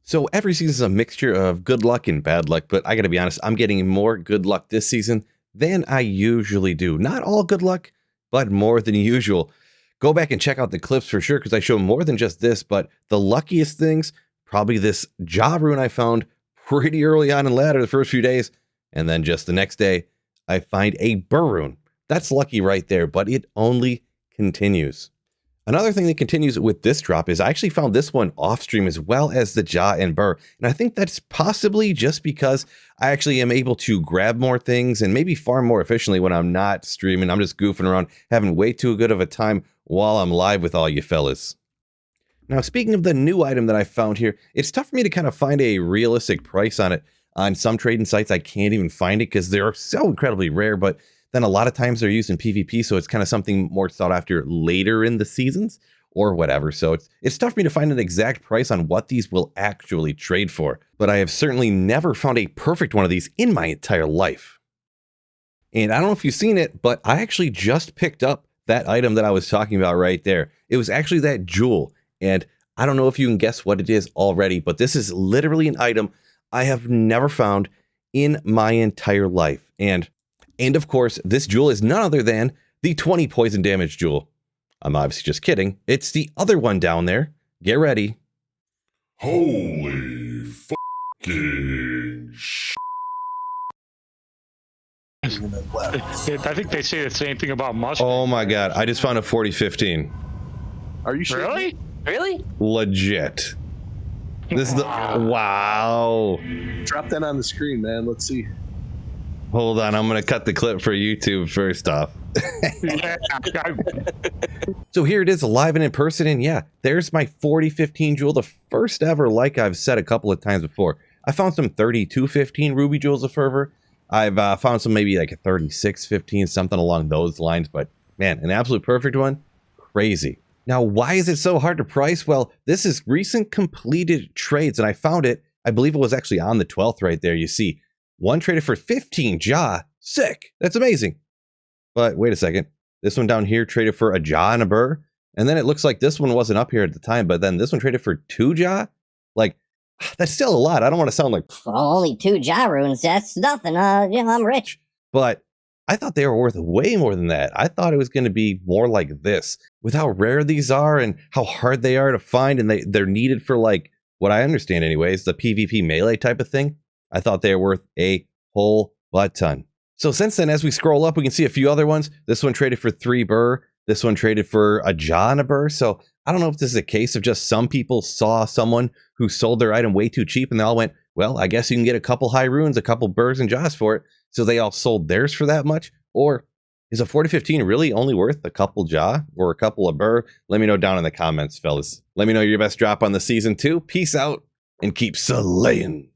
So every season is a mixture of good luck and bad luck, but I gotta be honest, I'm getting more good luck this season than I usually do. Not all good luck, but more than usual. Go back and check out the clips for sure, because I show more than just this, but the luckiest things, probably this jaw rune I found pretty early on in ladder the first few days, and then just the next day, I find a burr rune. That's lucky right there, but it only continues. Another thing that continues with this drop is I actually found this one off stream as well as the jaw and burr. And I think that's possibly just because I actually am able to grab more things and maybe farm more efficiently when I'm not streaming. I'm just goofing around, having way too good of a time while I'm live with all you fellas. Now, speaking of the new item that I found here, it's tough for me to kind of find a realistic price on it. On some trading sites, I can't even find it because they're so incredibly rare, but then a lot of times they're used in PvP, so it's kind of something more sought after later in the seasons or whatever. So it's tough for me to find an exact price on what these will actually trade for, but I have certainly never found a perfect one of these in my entire life. And I don't know if you've seen it, but I actually just picked up that item that I was talking about right there. It was actually that jewel, and I don't know if you can guess what it is already, but this is literally an item I have never found in my entire life. And of course, this jewel is none other than the 20 poison damage jewel. I'm obviously just kidding. It's the other one down there. Get ready. Holy fucking shit. I think they say the same thing about mustard. Oh my god, I just found a 4015. Are you sure? Really? Really? Legit. This is the wow. Drop that on the screen, man. Let's see. Hold on, I'm gonna cut the clip for YouTube first off. Yeah, So here it is live and in person, and yeah, there's my 4015 jewel, the first ever, like I've said a couple of times before. I found some 3215 ruby jewels of fervor. I've found some maybe like a 3615, something along those lines, but man, an absolute perfect one, crazy. Now, why is it so hard to price? Well, this is recent completed trades, and I found it, I believe it was actually on the 12th right there, you see. One traded for 15 jaw. Sick. That's amazing. But wait a second. This one down here traded for a jaw and a burr. And then it looks like this one wasn't up here at the time, but then this one traded for 2 jaw? Like, that's still a lot. I don't want to sound like, Well, only 2 jaw runes. That's nothing. Yeah, I'm rich. but I thought they were worth way more than that. I thought it was going to be more like this. With how rare these are and how hard they are to find, and they're needed for, like, what I understand anyways, the PvP melee type of thing. I thought they were worth a whole butt ton. So since then, as we scroll up, we can see a few other ones. This one traded for 3 burr. This one traded for a jaw and a burr. So I don't know if this is a case of just some people saw someone who sold their item way too cheap and they all went, well, I guess you can get a couple high runes, a couple burrs and jaws for it. So they all sold theirs for that much. Or is a 4015 really only worth a couple jaw or a couple of burr? Let me know down in the comments, fellas. Let me know your best drop on the season 2. Peace out and keep slaying.